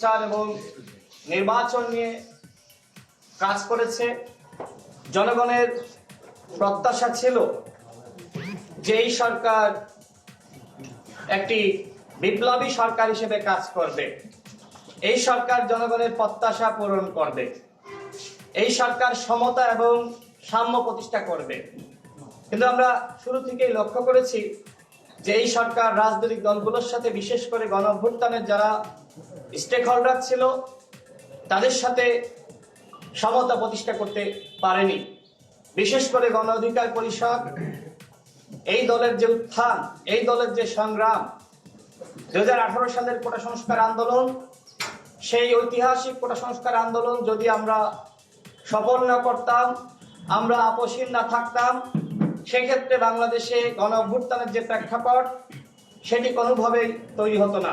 এবং নির্বাচন নিয়ে কাজ করেছে। জনগণের প্রত্যাশা ছিল যে এই সরকার একটি বিপ্লবী সরকার হিসেবে কাজ করবে, এই সরকার জনগণের প্রত্যাশা পূরণ করবে, এই সরকার সমতা এবং সাম্য প্রতিষ্ঠা করবে। কিন্তু আমরা শুরু থেকেই লক্ষ্য করেছি যে এই সরকার রাজনৈতিক দলগুলোর সাথে, বিশেষ করে গণঅভ্যুত্থানের যারা স্টেক হোল্ডার ছিল তাদের সাথে সমতা প্রতিষ্ঠা করতে পারেনি। বিশেষ করে গণ অধিকার পরিষদ, এই দলের যে উত্থান, এই দলের যে সংগ্রাম, 2018 সালের কোটা সংস্কার আন্দোলন, সেই ঐতিহাসিক কোটা সংস্কার আন্দোলন যদি আমরা সফল না করতাম, আমরা আপোষহীন না থাকতাম, সেক্ষেত্রে বাংলাদেশে গণ অভ্যুত্থানের যে প্রেক্ষাপট সেটি কোনোভাবেই তৈরি হতো না।